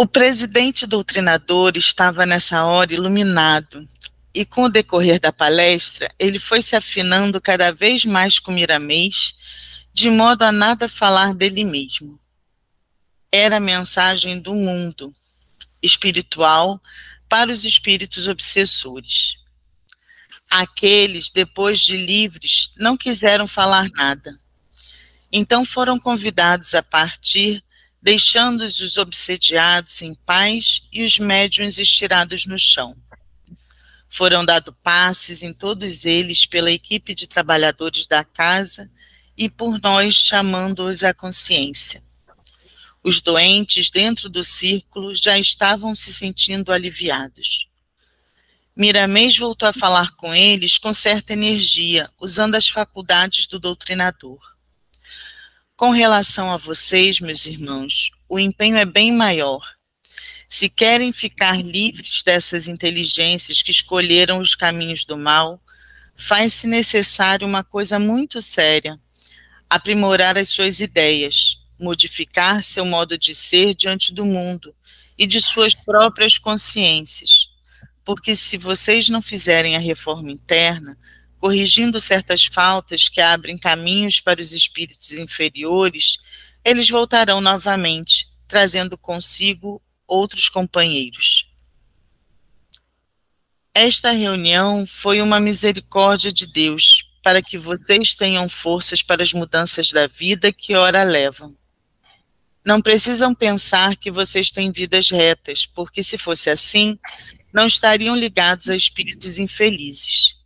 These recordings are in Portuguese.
O presidente doutrinador estava nessa hora iluminado, e com o decorrer da palestra, ele foi se afinando cada vez mais com Miramês, de modo a nada falar dele mesmo. Era a mensagem do mundo espiritual para os espíritos obsessores. Aqueles, depois de livres, não quiseram falar nada. Então foram convidados a partir, deixando-os os obsediados em paz e os médiuns estirados no chão. Foram dados passes em todos eles pela equipe de trabalhadores da casa e por nós chamando-os à consciência. Os doentes dentro do círculo já estavam se sentindo aliviados. Miramês voltou a falar com eles com certa energia, usando as faculdades do doutrinador. Com relação a vocês, meus irmãos, o empenho é bem maior. Se querem ficar livres dessas inteligências que escolheram os caminhos do mal, faz-se necessário uma coisa muito séria: aprimorar as suas ideias, modificar seu modo de ser diante do mundo e de suas próprias consciências. Porque se vocês não fizerem a reforma interna, corrigindo certas faltas que abrem caminhos para os espíritos inferiores, eles voltarão novamente, trazendo consigo outros companheiros. Esta reunião foi uma misericórdia de Deus, para que vocês tenham forças para as mudanças da vida que ora levam. Não precisam pensar que vocês têm vidas retas, porque se fosse assim, não estariam ligados a espíritos infelizes.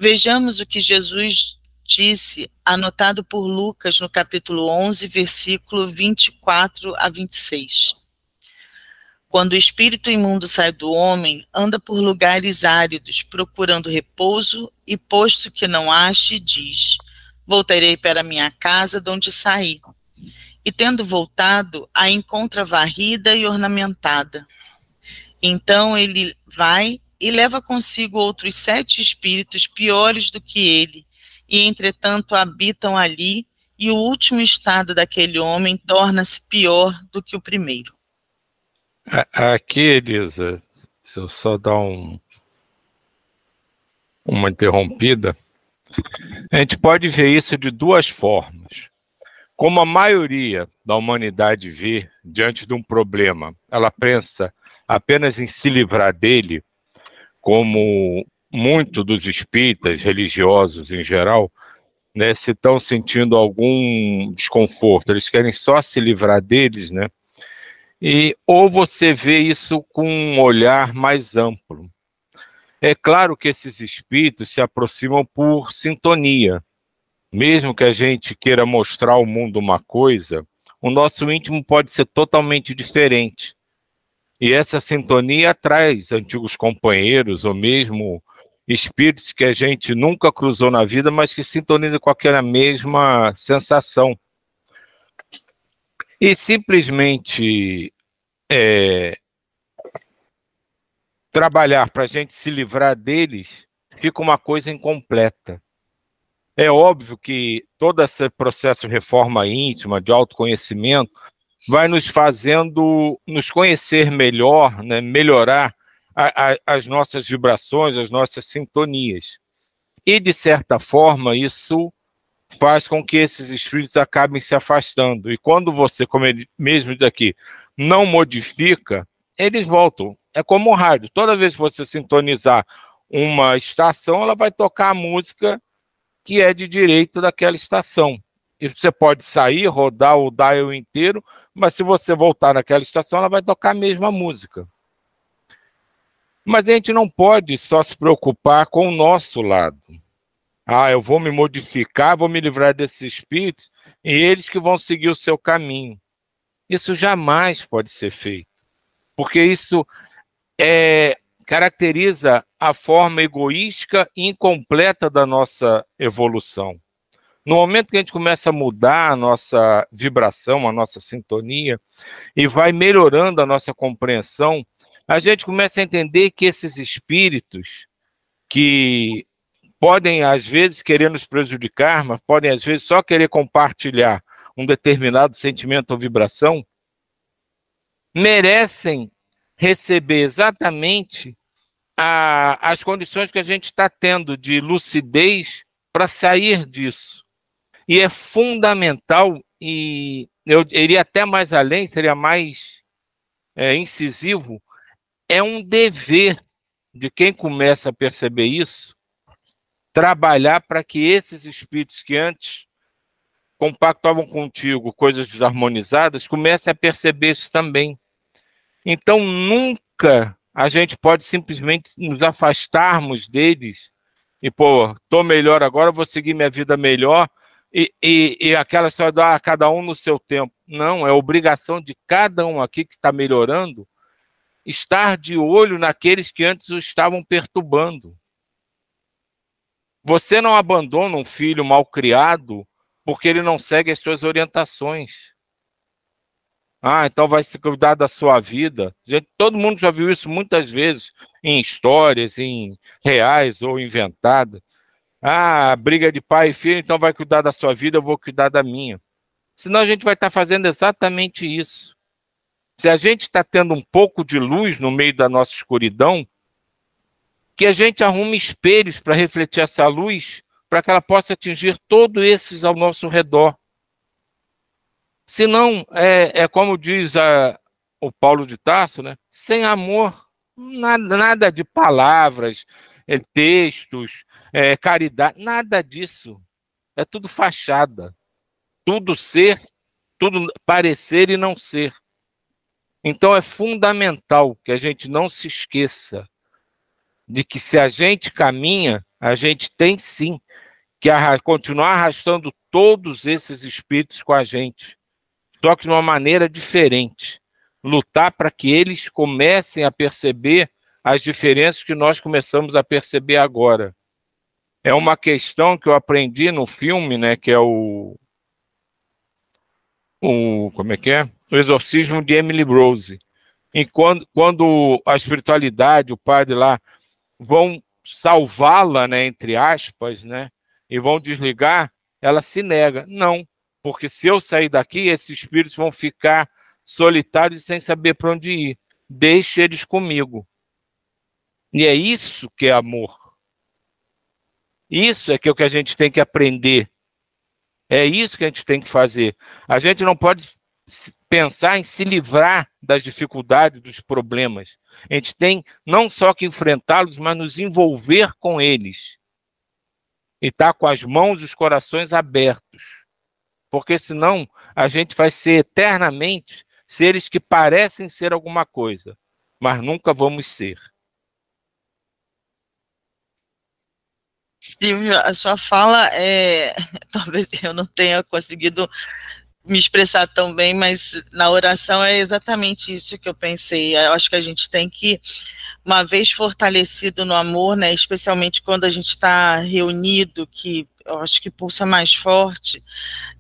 Vejamos o que Jesus disse, anotado por Lucas no capítulo 11, versículo 24 a 26. Quando o espírito imundo sai do homem, anda por lugares áridos, procurando repouso, e posto que não ache, diz: voltarei para minha casa de onde saí. E tendo voltado, a encontra varrida e ornamentada. Então ele vai e leva consigo outros 7 espíritos piores do que ele, e entretanto habitam ali, e o último estado daquele homem torna-se pior do que o primeiro. Aqui, Elisa, se eu só dar uma interrompida, a gente pode ver isso de duas formas. Como a maioria da humanidade vê diante de um problema, ela pensa apenas em se livrar dele, como muito dos espíritas religiosos em geral, né, se estão sentindo algum desconforto, eles querem só se livrar deles, né? Ou você vê isso com um olhar mais amplo. É claro que esses espíritos se aproximam por sintonia. Mesmo que a gente queira mostrar ao mundo uma coisa, o nosso íntimo pode ser totalmente diferente. E essa sintonia traz antigos companheiros, ou mesmo espíritos que a gente nunca cruzou na vida, mas que sintonizam com aquela mesma sensação. E simplesmente trabalhar para a gente se livrar deles fica uma coisa incompleta. É óbvio que todo esse processo de reforma íntima, de autoconhecimento, vai nos fazendo nos conhecer melhor, né? Melhorar as nossas vibrações, as nossas sintonias. E, de certa forma, isso faz com que esses espíritos acabem se afastando. E quando você, como ele mesmo diz aqui, não modifica, eles voltam. É como um rádio. Toda vez que você sintonizar uma estação, ela vai tocar a música que é de direito daquela estação. E você pode sair, rodar o dial inteiro, mas se você voltar naquela estação, ela vai tocar a mesma música. Mas a gente não pode só se preocupar com o nosso lado. Eu vou me modificar, vou me livrar desses espíritos, e eles que vão seguir o seu caminho. Isso jamais pode ser feito, porque isso caracteriza a forma egoísta e incompleta da nossa evolução. No momento que a gente começa a mudar a nossa vibração, a nossa sintonia, e vai melhorando a nossa compreensão, a gente começa a entender que esses espíritos que podem, às vezes, querer nos prejudicar, mas podem, às vezes, só querer compartilhar um determinado sentimento ou vibração, merecem receber exatamente as condições que a gente está tendo de lucidez para sair disso. E é fundamental, e eu iria até mais além, seria mais incisivo, é um dever de quem começa a perceber isso, trabalhar para que esses espíritos que antes compactuavam contigo coisas desarmonizadas, comecem a perceber isso também. Então, nunca a gente pode simplesmente nos afastarmos deles e, pô, tô melhor agora, vou seguir minha vida melhor, e aquela história de cada um no seu tempo. Não, é obrigação de cada um aqui que está melhorando estar de olho naqueles que antes o estavam perturbando. Você não abandona um filho mal criado porque ele não segue as suas orientações. Então vai se cuidar da sua vida. Gente, todo mundo já viu isso muitas vezes em histórias, em reais ou inventadas. Briga de pai e filho, então vai cuidar da sua vida, eu vou cuidar da minha. Senão a gente vai estar fazendo exatamente isso. Se a gente está tendo um pouco de luz no meio da nossa escuridão, que a gente arrume espelhos para refletir essa luz, para que ela possa atingir todos esses ao nosso redor. Senão, é como diz o Paulo de Tarso, né? Sem amor, nada de palavras, textos, caridade, nada disso. É tudo fachada. Tudo ser, tudo parecer e não ser. Então é fundamental que a gente não se esqueça de que se a gente caminha, a gente tem sim que continuar arrastando todos esses espíritos com a gente, só que de uma maneira diferente. Lutar para que eles comecem a perceber as diferenças que nós começamos a perceber agora. É uma questão que eu aprendi no filme, né, que é como é que é? O Exorcismo de Emily Rose. E quando a espiritualidade, o padre lá, vão salvá-la, né, entre aspas, né, e vão desligar, ela se nega. Não, porque se eu sair daqui, esses espíritos vão ficar solitários e sem saber para onde ir. Deixe eles comigo. E é isso que é amor. Isso é que é o que a gente tem que aprender. É isso que a gente tem que fazer. A gente não pode pensar em se livrar das dificuldades, dos problemas. A gente tem não só que enfrentá-los, mas nos envolver com eles. E estar com as mãos e os corações abertos. Porque senão a gente vai ser eternamente seres que parecem ser alguma coisa, mas nunca vamos ser. Silvio, a sua fala talvez eu não tenha conseguido me expressar tão bem, mas na oração é exatamente isso que eu pensei. Eu acho que a gente tem que, uma vez fortalecido no amor, né, especialmente quando a gente está reunido, que eu acho que pulsa mais forte,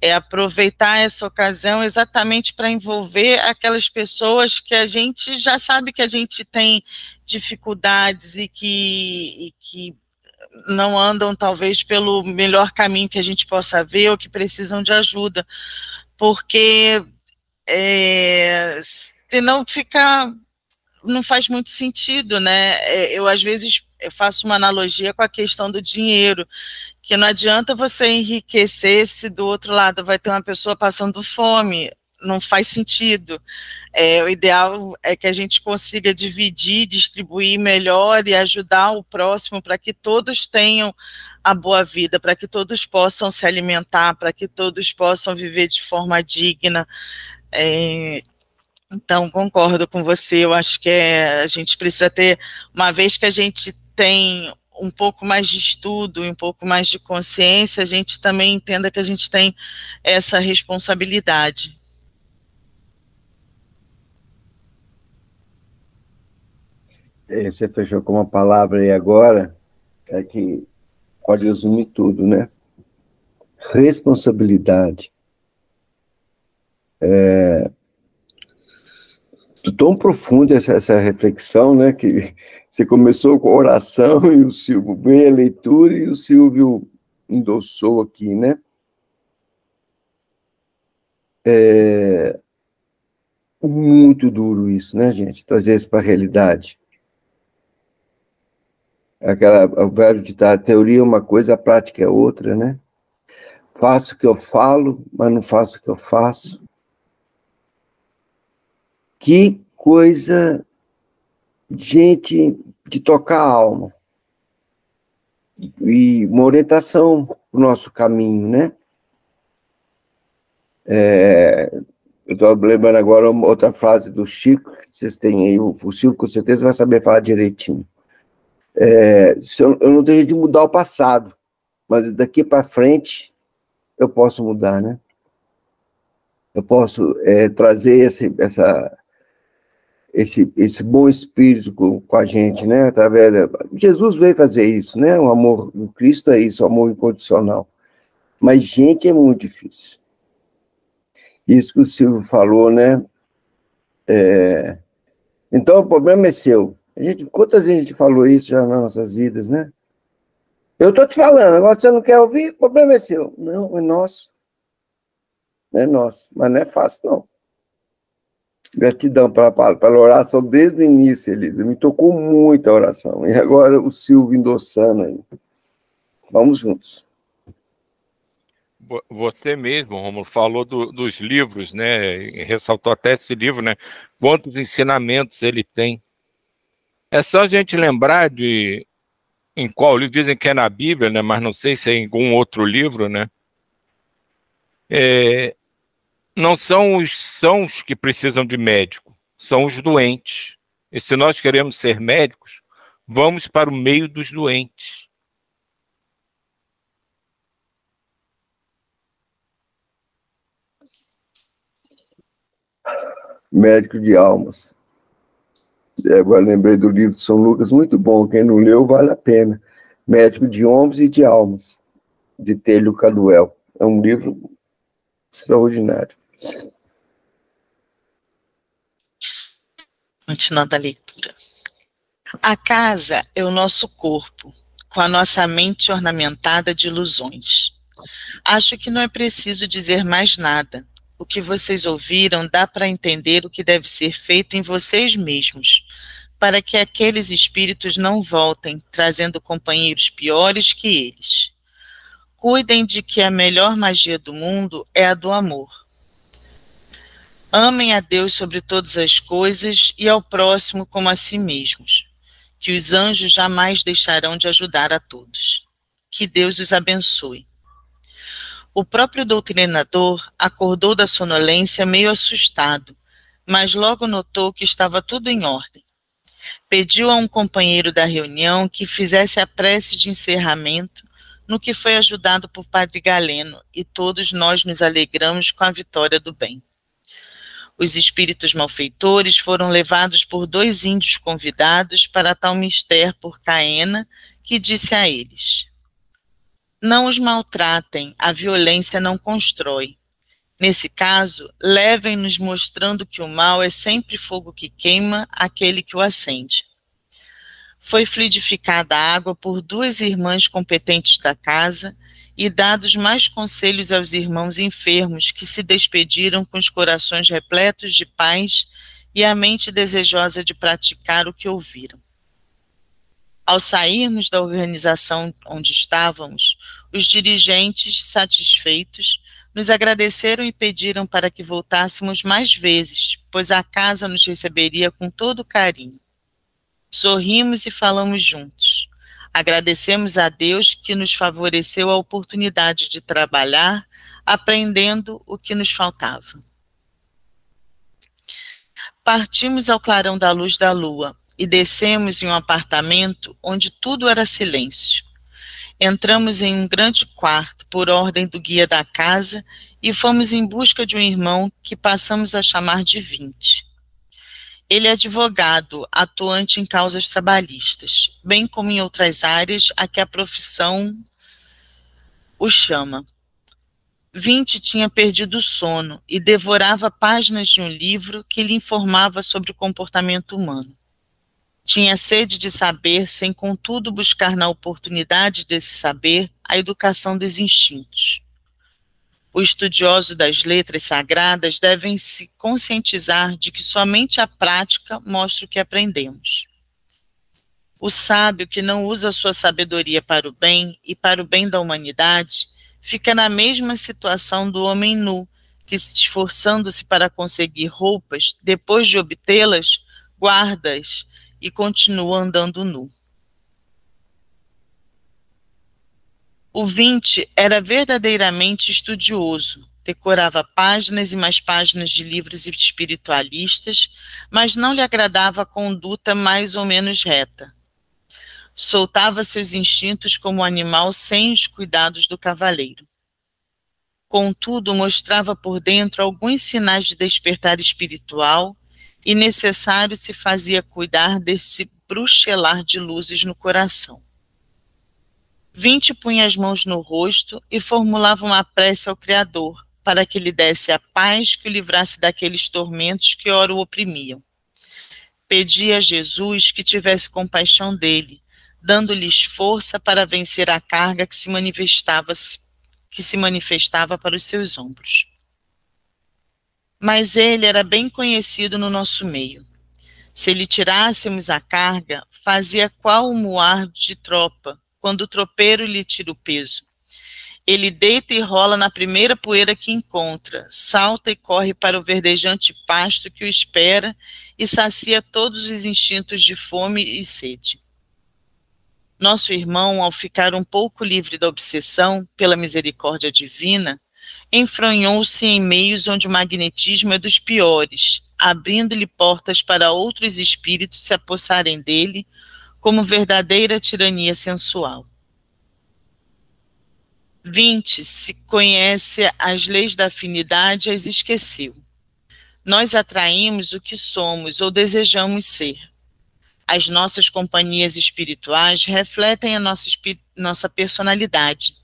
é aproveitar essa ocasião exatamente para envolver aquelas pessoas que a gente já sabe que a gente tem dificuldades e que não andam talvez pelo melhor caminho que a gente possa ver ou que precisam de ajuda, porque senão não faz muito sentido, né? Eu às vezes faço uma analogia com a questão do dinheiro, que não adianta você enriquecer se do outro lado vai ter uma pessoa passando fome, não faz sentido. O ideal é que a gente consiga dividir, distribuir melhor e ajudar o próximo para que todos tenham a boa vida, para que todos possam se alimentar, para que todos possam viver de forma digna. Então, concordo com você, eu acho que a gente precisa ter, uma vez que a gente tem um pouco mais de estudo e um pouco mais de consciência, a gente também entenda que a gente tem essa responsabilidade. Você fechou com uma palavra aí agora, que pode resumir tudo, né? Responsabilidade. Tão profunda essa reflexão, né? Que você começou com a oração e o Silvio veio a leitura e o Silvio endossou aqui, né? Muito muito duro isso, né, gente? Trazer isso para a realidade. O velho ditado, a teoria é uma coisa, a prática é outra, né? Faço o que eu falo, mas não faço o que eu faço. Que coisa, gente, de tocar a alma. E uma orientação para o nosso caminho, né? Eu estou lembrando agora uma outra frase do Chico, que vocês têm aí, o Chico com certeza vai saber falar direitinho. Eu não tenho jeito de mudar o passado, mas daqui para frente eu posso mudar, né? Eu posso trazer esse bom espírito com a gente, né? Através Jesus veio fazer isso, né? O amor do Cristo é isso, o amor incondicional. Mas, gente, é muito difícil. Isso que o Silvio falou, né? Então, o problema é seu. Quantas vezes a gente falou isso já nas nossas vidas, né? Eu estou te falando, agora você não quer ouvir, o problema é seu. Não, é nosso. É nosso, mas não é fácil, não. Gratidão pela oração desde o início, Elisa. Me tocou muito a oração. E agora o Silvio endossando aí. Vamos juntos. Você mesmo, Rômulo, falou dos livros, né? E ressaltou até esse livro, né? Quantos ensinamentos ele tem. É só a gente lembrar em qual livro, dizem que é na Bíblia, né? Mas não sei se é em algum outro livro, né? Não são os sãos que precisam de médico, são os doentes. E se nós queremos ser médicos, vamos para o meio dos doentes. Médico de almas. Agora lembrei do livro de São Lucas, muito bom. Quem não leu, vale a pena. Médico de Homens e de Almas, de Télio Caduel. É um livro extraordinário. Continuando a leitura. A casa é o nosso corpo, com a nossa mente ornamentada de ilusões. Acho que não é preciso dizer mais nada. O que vocês ouviram dá para entender o que deve ser feito em vocês mesmos, para que aqueles espíritos não voltem, trazendo companheiros piores que eles. Cuidem de que a melhor magia do mundo é a do amor. Amem a Deus sobre todas as coisas e ao próximo como a si mesmos, que os anjos jamais deixarão de ajudar a todos. Que Deus os abençoe. O próprio doutrinador acordou da sonolência meio assustado, mas logo notou que estava tudo em ordem. Pediu a um companheiro da reunião que fizesse a prece de encerramento, no que foi ajudado por Padre Galeno, e todos nós nos alegramos com a vitória do bem. Os espíritos malfeitores foram levados por 2 índios convidados para tal mister por Caena, que disse a eles: não os maltratem, a violência não constrói. Nesse caso, levem-nos mostrando que o mal é sempre fogo que queima aquele que o acende. Foi fluidificada a água por 2 irmãs competentes da casa e dados mais conselhos aos irmãos enfermos, que se despediram com os corações repletos de paz e a mente desejosa de praticar o que ouviram. Ao sairmos da organização onde estávamos, os dirigentes, satisfeitos, nos agradeceram e pediram para que voltássemos mais vezes, pois a casa nos receberia com todo carinho. Sorrimos e falamos juntos. Agradecemos a Deus que nos favoreceu a oportunidade de trabalhar, aprendendo o que nos faltava. Partimos ao clarão da luz da lua e descemos em um apartamento onde tudo era silêncio. Entramos em um grande quarto por ordem do guia da casa e fomos em busca de um irmão que passamos a chamar de 20. Ele é advogado, atuante em causas trabalhistas, bem como em outras áreas a que a profissão o chama. 20 tinha perdido o sono e devorava páginas de um livro que lhe informava sobre o comportamento humano. Tinha sede de saber, sem contudo buscar na oportunidade desse saber a educação dos instintos. O estudioso das letras sagradas devem se conscientizar de que somente a prática mostra o que aprendemos. O sábio que não usa sua sabedoria para o bem e para o bem da humanidade fica na mesma situação do homem nu, que, esforçando-se para conseguir roupas, depois de obtê-las, guarda-as e continua andando nu. O Vinci era verdadeiramente estudioso, decorava páginas e mais páginas de livros espiritualistas, mas não lhe agradava a conduta mais ou menos reta. Soltava seus instintos como um animal sem os cuidados do cavaleiro. Contudo, mostrava por dentro alguns sinais de despertar espiritual e necessário se fazia cuidar desse bruxelar de luzes no coração. Vinci punha as mãos no rosto e formulava uma prece ao Criador, para que lhe desse a paz que o livrasse daqueles tormentos que ora o oprimiam. Pedia a Jesus que tivesse compaixão dele, dando-lhes força para vencer a carga que se manifestava para os seus ombros. Mas ele era bem conhecido no nosso meio. Se lhe tirássemos a carga, fazia qual o muar de tropa, quando o tropeiro lhe tira o peso. Ele deita e rola na primeira poeira que encontra, salta e corre para o verdejante pasto que o espera e sacia todos os instintos de fome e sede. Nosso irmão, ao ficar um pouco livre da obsessão pela misericórdia divina, enfronhou-se em meios onde o magnetismo é dos piores, abrindo-lhe portas para outros espíritos se apossarem dele, como verdadeira tirania sensual. Vinci, se conhece as leis da afinidade, as esqueceu. Nós atraímos o que somos ou desejamos ser. As nossas companhias espirituais refletem a nossa personalidade.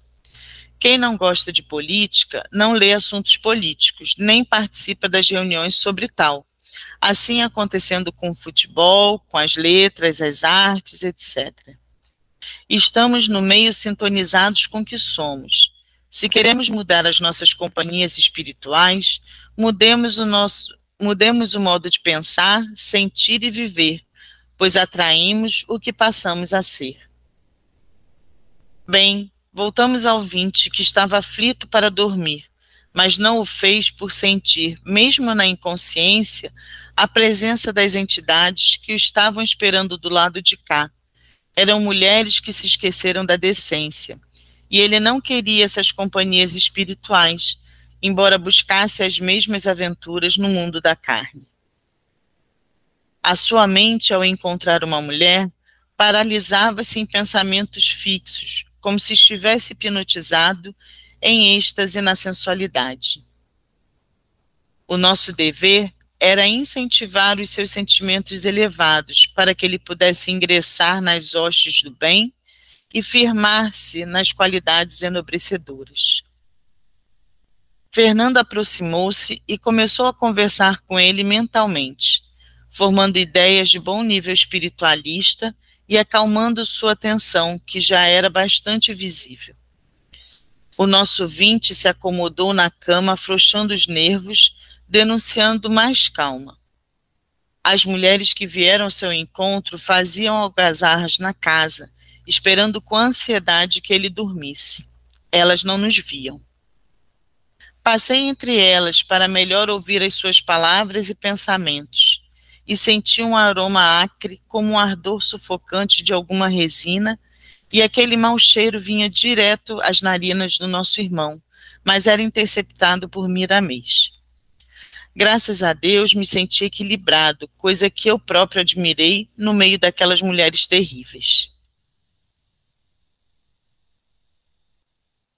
Quem não gosta de política não lê assuntos políticos, nem participa das reuniões sobre tal. Assim acontecendo com o futebol, com as letras, as artes, etc. Estamos no meio sintonizados com o que somos. Se queremos mudar as nossas companhias espirituais, mudemos o modo de pensar, sentir e viver, pois atraímos o que passamos a ser. Bem, voltamos ao Vinci, que estava aflito para dormir, mas não o fez por sentir, mesmo na inconsciência, a presença das entidades que o estavam esperando do lado de cá. Eram mulheres que se esqueceram da decência, e ele não queria essas companhias espirituais, embora buscasse as mesmas aventuras no mundo da carne. A sua mente, ao encontrar uma mulher, paralisava-se em pensamentos fixos, como se estivesse hipnotizado em êxtase na sensualidade. O nosso dever era incentivar os seus sentimentos elevados para que ele pudesse ingressar nas hostes do bem e firmar-se nas qualidades enobrecedoras. Fernando aproximou-se e começou a conversar com ele mentalmente, formando ideias de bom nível espiritualista e acalmando sua atenção, que já era bastante visível. O nosso Vinci se acomodou na cama, afrouxando os nervos, denunciando mais calma. As mulheres que vieram ao seu encontro faziam algazarras na casa, esperando com ansiedade que ele dormisse. Elas não nos viam. Passei entre elas para melhor ouvir as suas palavras e pensamentos, e senti um aroma acre como um ardor sufocante de alguma resina, e aquele mau cheiro vinha direto às narinas do nosso irmão, mas era interceptado por Miramês. Graças a Deus me senti equilibrado, coisa que eu próprio admirei no meio daquelas mulheres terríveis.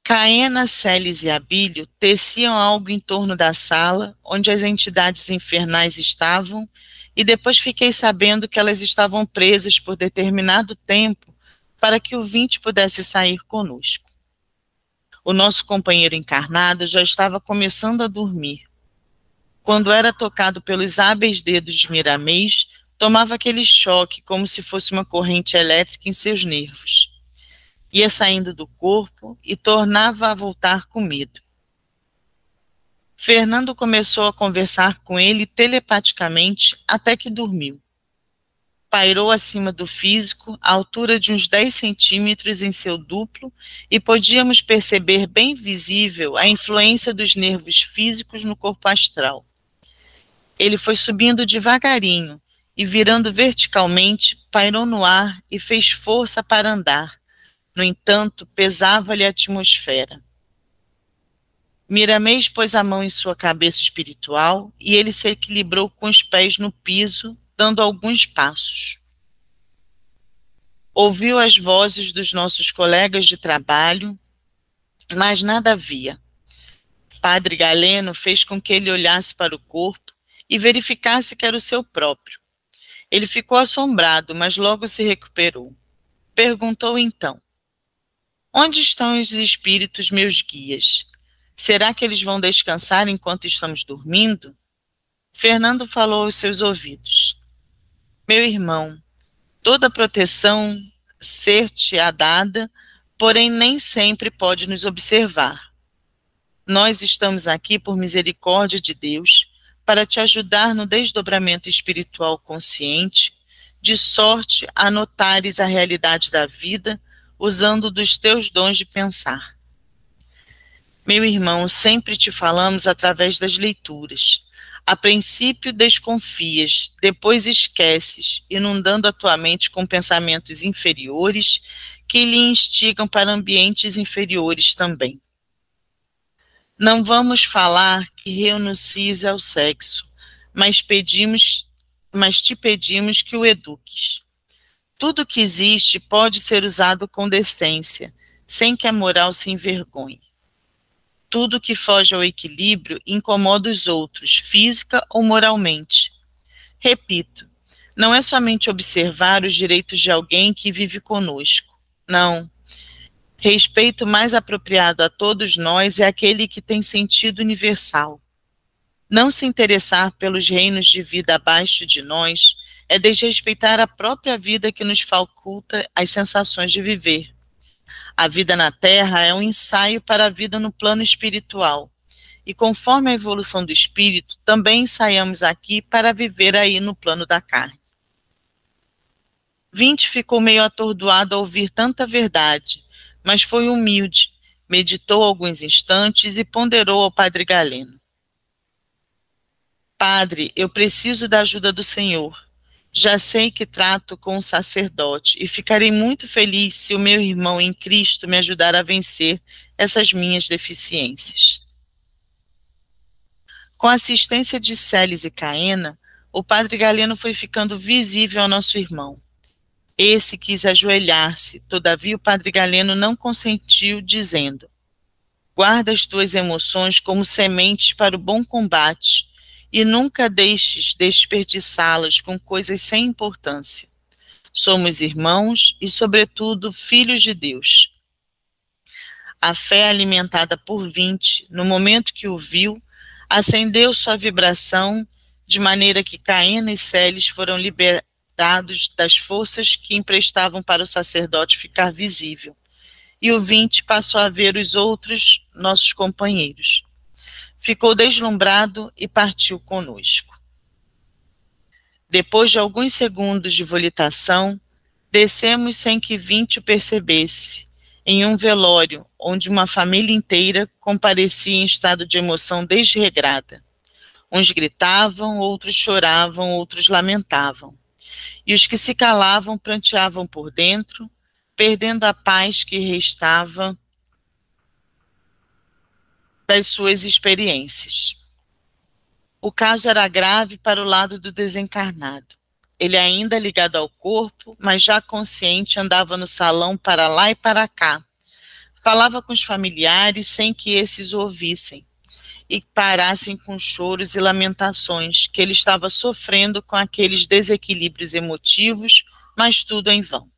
Caena, Celes e Abílio teciam algo em torno da sala onde as entidades infernais estavam, e depois fiquei sabendo que elas estavam presas por determinado tempo para que o Vinci pudesse sair conosco. O nosso companheiro encarnado já estava começando a dormir. Quando era tocado pelos hábeis dedos de Miramês, tomava aquele choque como se fosse uma corrente elétrica em seus nervos. Ia saindo do corpo e tornava a voltar com medo. Fernando começou a conversar com ele telepaticamente até que dormiu. Pairou acima do físico, à altura de uns 10 centímetros em seu duplo, e podíamos perceber bem visível a influência dos nervos físicos no corpo astral. Ele foi subindo devagarinho e, virando verticalmente, pairou no ar e fez força para andar. No entanto, pesava-lhe a atmosfera. Miramês pôs a mão em sua cabeça espiritual e ele se equilibrou com os pés no piso, dando alguns passos. Ouviu as vozes dos nossos colegas de trabalho, mas nada havia. Padre Galeno fez com que ele olhasse para o corpo e verificasse que era o seu próprio. Ele ficou assombrado, mas logo se recuperou. Perguntou então: onde estão os espíritos, meus guias? Será que eles vão descansar enquanto estamos dormindo? Fernando falou aos seus ouvidos: meu irmão, toda proteção ser-te-á dada, porém nem sempre pode nos observar. Nós estamos aqui por misericórdia de Deus para te ajudar no desdobramento espiritual consciente, de sorte a notares a realidade da vida usando dos teus dons de pensar. Meu irmão, sempre te falamos através das leituras. A princípio desconfias, depois esqueces, inundando a tua mente com pensamentos inferiores que lhe instigam para ambientes inferiores também. Não vamos falar que renuncies ao sexo, mas te pedimos que o eduques. Tudo que existe pode ser usado com decência, sem que a moral se envergonhe. Tudo que foge ao equilíbrio incomoda os outros, física ou moralmente. Repito, não é somente observar os direitos de alguém que vive conosco. Não. Respeito mais apropriado a todos nós é aquele que tem sentido universal. Não se interessar pelos reinos de vida abaixo de nós é desrespeitar a própria vida que nos faculta as sensações de viver. A vida na Terra é um ensaio para a vida no plano espiritual. E conforme a evolução do espírito, também ensaiamos aqui para viver aí no plano da carne. Vinte ficou meio atordoado ao ouvir tanta verdade, mas foi humilde, meditou alguns instantes e ponderou ao Padre Galeno. Padre, eu preciso da ajuda do Senhor. Já sei que trato com um sacerdote e ficarei muito feliz se o meu irmão em Cristo me ajudar a vencer essas minhas deficiências. Com a assistência de Celes e Caena, o Padre Galeno foi ficando visível ao nosso irmão. Esse quis ajoelhar-se, todavia o Padre Galeno não consentiu, dizendo: guarda as tuas emoções como sementes para o bom combate, e nunca deixes desperdiçá-las com coisas sem importância. Somos irmãos e, sobretudo, filhos de Deus. A fé alimentada por Vinte, no momento que o viu, acendeu sua vibração, de maneira que Caena e Celes foram liberados das forças que emprestavam para o sacerdote ficar visível, e o Vinte passou a ver os outros, nossos companheiros. Ficou deslumbrado e partiu conosco. Depois de alguns segundos de volitação, descemos sem que Vinte o percebesse, em um velório, onde uma família inteira comparecia em estado de emoção desregrada. Uns gritavam, outros choravam, outros lamentavam. E os que se calavam pranteavam por dentro, perdendo a paz que restava das suas experiências. O caso era grave para o lado do desencarnado. Ele ainda ligado ao corpo, mas já consciente, andava no salão para lá e para cá. Falava com os familiares sem que esses o ouvissem e parassem com choros e lamentações que ele estava sofrendo com aqueles desequilíbrios emotivos, mas tudo em vão.